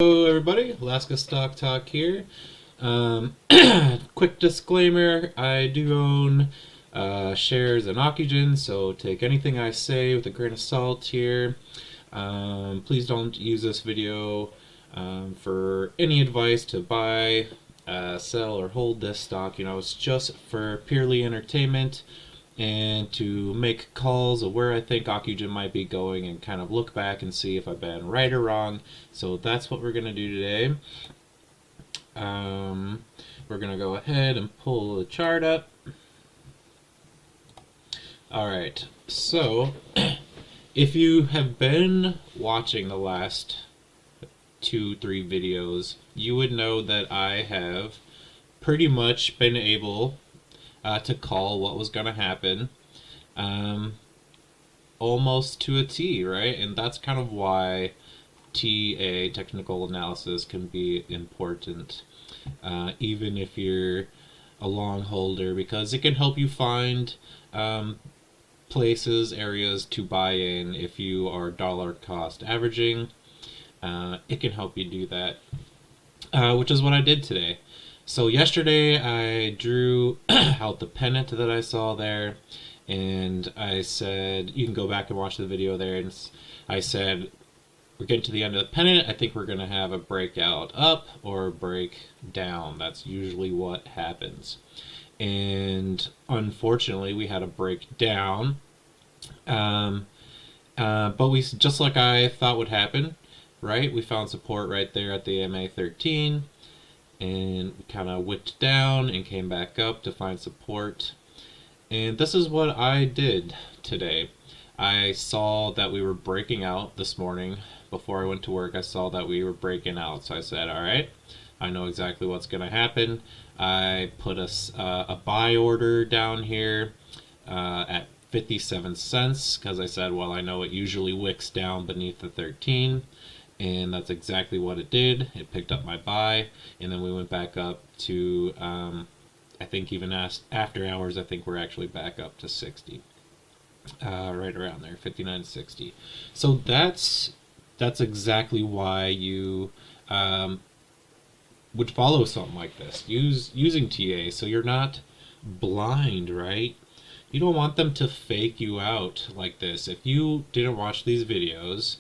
Hello everybody, Alaska Stock Talk here. Quick disclaimer, I do own shares in Ocugen, so take anything I say with a grain of salt here. Please don't use this video for any advice to buy, sell, or hold this stock. It's just for purely entertainment and to make calls of where I think Ocugen might be going and kind of look back and see if I've been right or wrong. So that's what we're going to do today. We're going to go ahead and pull the chart up. Alright, so if you have been watching the last 2-3 videos, you would know that I have pretty much been able to call what was going to happen almost to a T, right? And that's kind of why TA, technical analysis, can be important, even if you're a long holder, because it can help you find places, areas to buy in. If you are dollar cost averaging, it can help you do that, which is what I did today. So yesterday I drew out the pennant that I saw there, and I said, you can go back and watch the video there, and I said, we're getting to the end of the pennant. I think we're going to have a breakout up or a break down. That's usually what happens. And unfortunately, we had a break down. But we, just like I thought would happen, right? We found support right there at the MA13. And we kind of whipped down and came back up to find support. And this is what I did today. I saw that we were breaking out this morning. Before I went to work, I saw that we were breaking out. So I said, all right, I know exactly what's going to happen. I put a buy order down here at 57 cents because I said, well, I know it usually wicks down beneath the 13. And that's exactly what it did. It picked up my buy, and then we went back up to, I think even after hours, I think we're actually back up to 60. Right around there, 59.60. So that's exactly why you would follow something like this, using TA, so you're not blind, right? You don't want them to fake you out like this. If you didn't watch these videos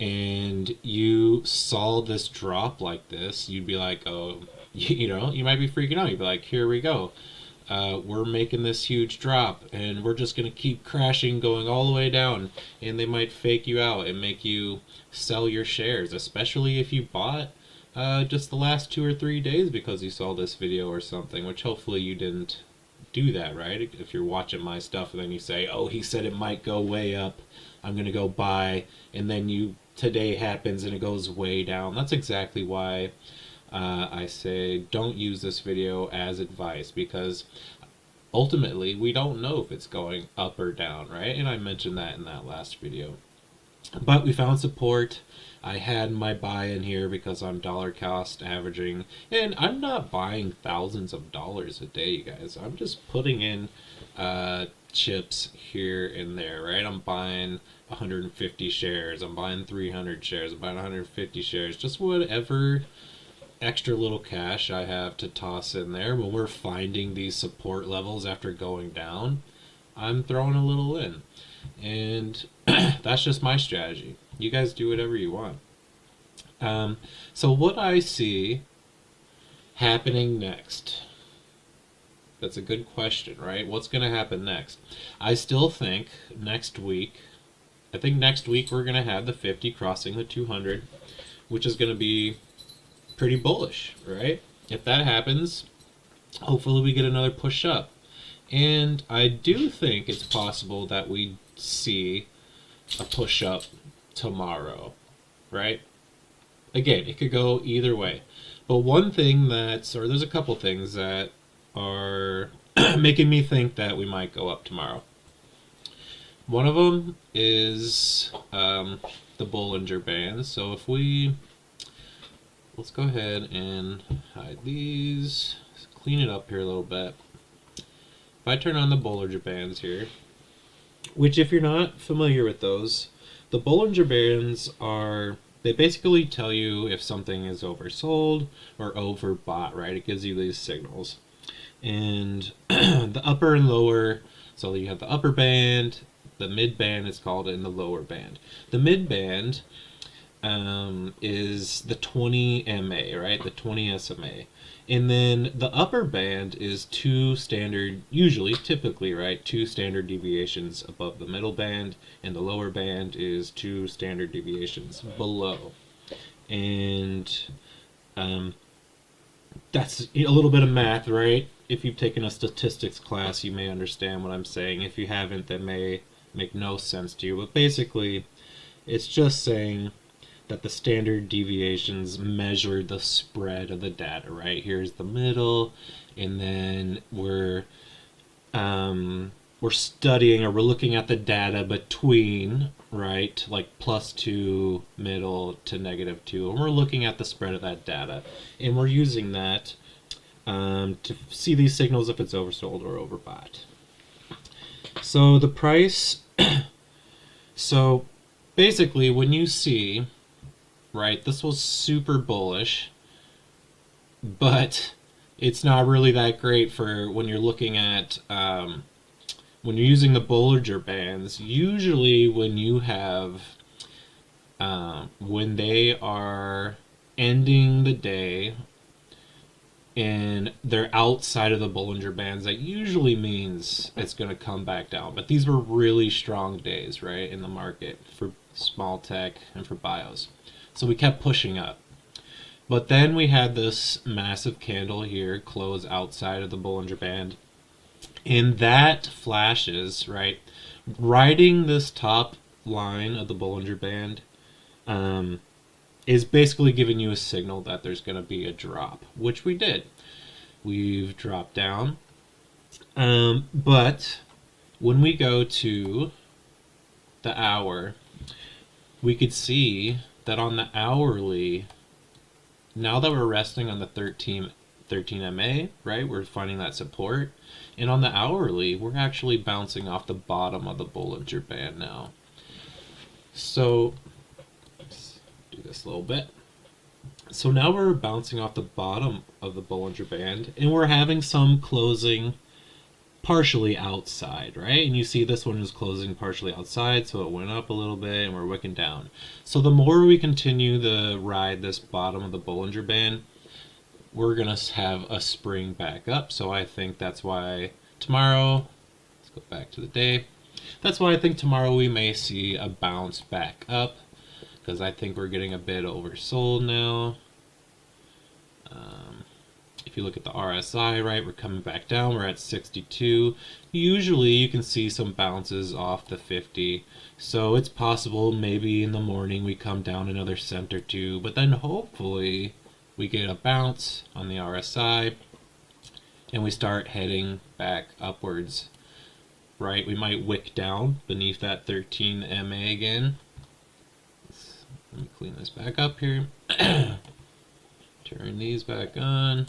and you saw this drop like this, you'd be like, oh, you might be freaking out. You'd be like, here we go. We're making this huge drop, and we're just going to keep crashing, going all the way down, and they might fake you out and make you sell your shares, especially if you bought just the last 2 or 3 days because you saw this video or something, which hopefully you didn't do that, right? If you're watching my stuff and then you say, oh, he said it might go way up, I'm going to go buy, and then today happens and it goes way down. That's exactly why I say don't use this video as advice, because ultimately we don't know if it's going up or down, right? And I mentioned that in that last video. But we found support. I had my buy in here because I'm dollar cost averaging, and I'm not buying thousands of dollars a day, you guys. I'm just putting in chips here and there, right? I'm buying 150 shares, I'm buying 300 shares, I'm buying 150 shares, just whatever extra little cash I have to toss in there. When we're finding these support levels after going down, I'm throwing a little in, and that's just my strategy. You guys do whatever you want. So what I see happening next, that's a good question, right? What's going to happen next? I still think next week we're going to have the 50 crossing the 200, which is going to be pretty bullish, right? If that happens, hopefully we get another push up. And I do think it's possible that we see a push up tomorrow, right? Again, it could go either way. But one thing there's a couple things that are making me think that we might go up tomorrow. One of them is the Bollinger Bands. So let's go ahead and hide these, clean it up here a little bit. If I turn on the Bollinger Bands here, which if you're not familiar with those, the Bollinger Bands are They basically tell you if something is oversold or overbought, right? It gives you these signals. And the upper and lower, so you have the upper band, the mid band is called, and the lower band. The mid band is the 20 MA, right? The 20 SMA. And then the upper band is two standard, usually, typically, right? Two standard deviations above the middle band, and the lower band is two standard deviations below. And that's a little bit of math, right? If you've taken a statistics class, you may understand what I'm saying. If you haven't, that may make no sense to you. But basically, it's just saying that the standard deviations measure the spread of the data, right? Here's the middle, and then we're studying, or we're looking at the data between, right, like +2 middle to -2, and we're looking at the spread of that data, and we're using that to see these signals if it's oversold or overbought. So the price, so basically when you see, right, this was super bullish, but it's not really that great for when you're looking at, when you're using the Bollinger Bands. Usually when you have, when they are ending the day and they're outside of the Bollinger Bands, that usually means it's going to come back down. But these were really strong days, right, in the market for small tech and for bios. So we kept pushing up. But then we had this massive candle here close outside of the Bollinger Band. And that flashes, right, riding this top line of the Bollinger Band is basically giving you a signal that there's going to be a drop, which we did. We've dropped down. But when we go to the hour, we could see that on the hourly, now that we're resting on the 13 MA, right, we're finding that support. And on the hourly, we're actually bouncing off the bottom of the Bollinger Band now. So let's do this a little bit. So now we're bouncing off the bottom of the Bollinger Band, and we're having some closing partially outside, right? And you see this one is closing partially outside, so it went up a little bit, and we're wicking down. So the more we continue to ride this bottom of the Bollinger Band, we're going to have a spring back up. So I think that's why tomorrow, let's go back to the day, that's why I think tomorrow we may see a bounce back up, because I think we're getting a bit oversold now. If you look at the RSI, right, we're coming back down, we're at 62. Usually you can see some bounces off the 50, so it's possible maybe in the morning we come down another cent or two, but then hopefully we get a bounce on the RSI and we start heading back upwards, right? We might wick down beneath that 13 MA again. Let me clean this back up here. Turn these back on.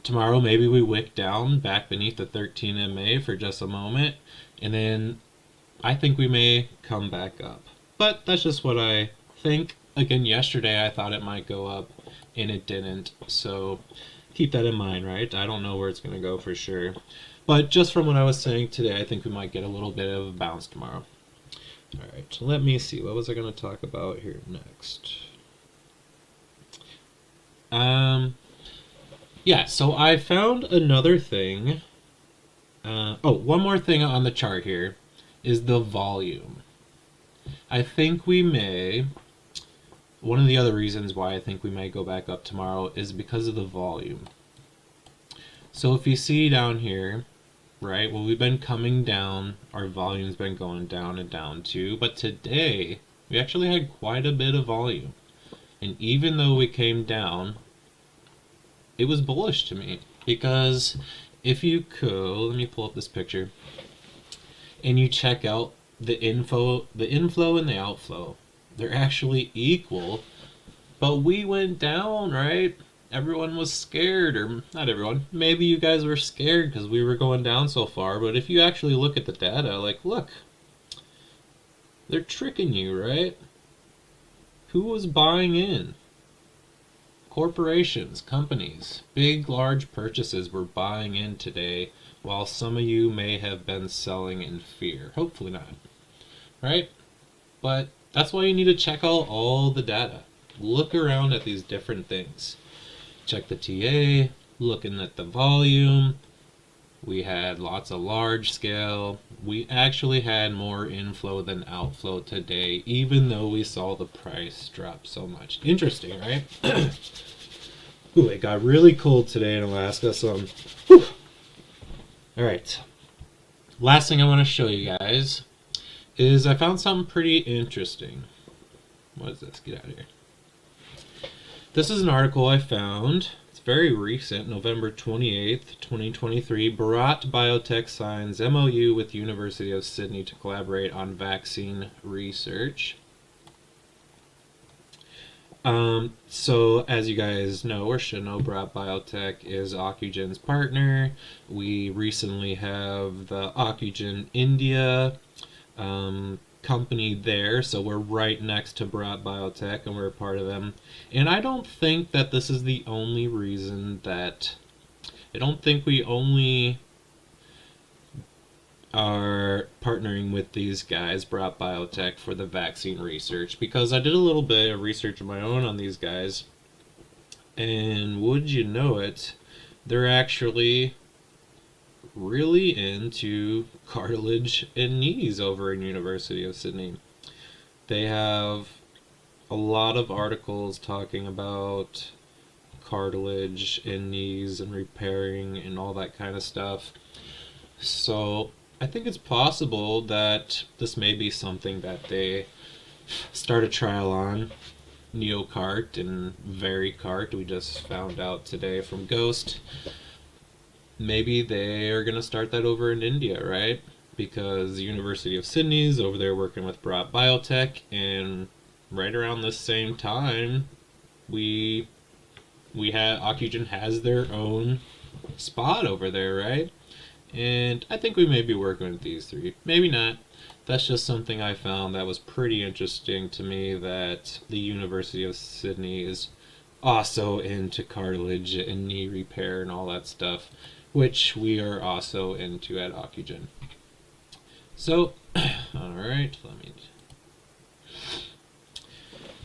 Tomorrow maybe we wick down back beneath the 13 MA for just a moment, and then I think we may come back up. But that's just what I think. Again, yesterday I thought it might go up and it didn't, so keep that in mind, right? I don't know where it's going to go for sure, but just from what I was saying today, I think we might get a little bit of a bounce tomorrow. All right, so let me see, what was I going to talk about here next? Yeah, so I found another thing. One more thing on the chart here is the volume. I think we may, one of the other reasons why I think we may go back up tomorrow is because of the volume. So if you see down here, right, well, we've been coming down, our volume's been going down and down too, but today we actually had quite a bit of volume. And even though we came down, it was bullish to me, because if you could, let me pull up this picture, and you check out the inflow and the outflow, they're actually equal, but we went down, right? Everyone was scared, or not everyone, maybe you guys were scared because we were going down so far, but if you actually look at the data, like, look, they're tricking you, right? Who was buying in? Corporations, companies, big, large purchases were buying in today, while some of you may have been selling in fear. Hopefully not, right? But that's why you need to check out all the data. Look around at these different things. Check the TA, looking at the volume. We had lots of large scale. We actually had more inflow than outflow today, even though we saw the price drop so much. Interesting, right? Ooh, it got really cold today in Alaska, so all right. Last thing I want to show you guys is I found something pretty interesting. What is this? Get out of here. This is an article I found. It's very recent, November 28th, 2023. Bharat Biotech signs MOU with University of Sydney to collaborate on vaccine research. So as you guys know or should know, Bharat Biotech is Ocugen's partner. We recently have the Ocugen India company there, so we're right next to Bharat Biotech and we're a part of them. And I don't think that this is the only reason that I don't think we only are partnering with these guys, Bharat Biotech, for the vaccine research, because I did a little bit of research of my own on these guys, and would you know it, they're actually really into cartilage and knees over in University of Sydney. They have a lot of articles talking about cartilage in knees and repairing and all that kind of stuff. So I think it's possible that this may be something that they start a trial on. NeoCart and Veri cart, we just found out today from Ghost. Maybe they are going to start that over in India, right? Because the University of Sydney is over there working with Bharat Biotech, and right around the same time, we have Ocugen has their own spot over there, right? And I think we may be working with these three. Maybe not. That's just something I found that was pretty interesting to me, that the University of Sydney is also into cartilage and knee repair and all that stuff, which we are also into at Ocugen. So, alright,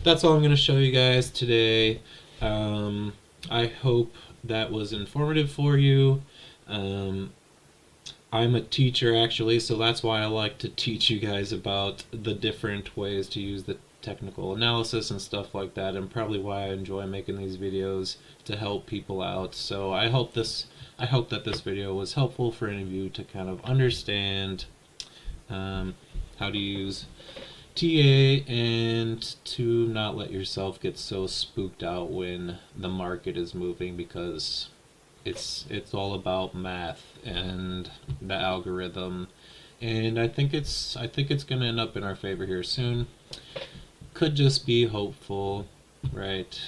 that's all I'm going to show you guys today. I hope that was informative for you. I'm a teacher actually, so that's why I like to teach you guys about the different ways to use the technical analysis and stuff like that, and probably why I enjoy making these videos, to help people out. So I hope that this video was helpful for any of you to kind of understand how to use TA and to not let yourself get so spooked out when the market is moving, because it's all about math and the algorithm, and I think it's going to end up in our favor here soon. Could just be hopeful, right?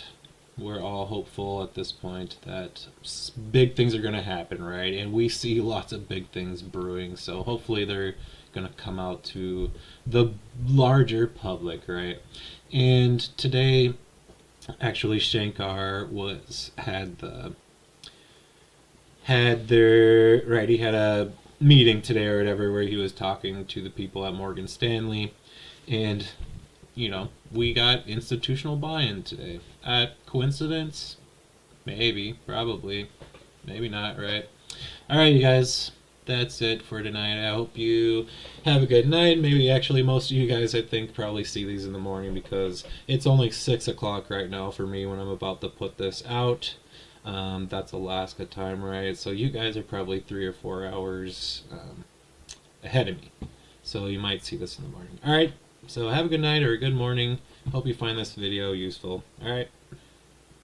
We're all hopeful at this point that big things are going to happen, right? And we see lots of big things brewing, so hopefully they're going to come out to the larger public, right? And today, actually, Shankar he had a meeting today or whatever where he was talking to the people at Morgan Stanley, and we got institutional buy-in today. Coincidence? Maybe, probably, maybe not, right? Alright, you guys, that's it for tonight. I hope you have a good night. Maybe actually most of you guys, I think, probably see these in the morning, because it's only 6 o'clock right now for me when I'm about to put this out. That's Alaska time, right? So you guys are probably 3 or 4 hours ahead of me, so you might see this in the morning. Alright, so have a good night or a good morning. Hope you find this video useful. Alright.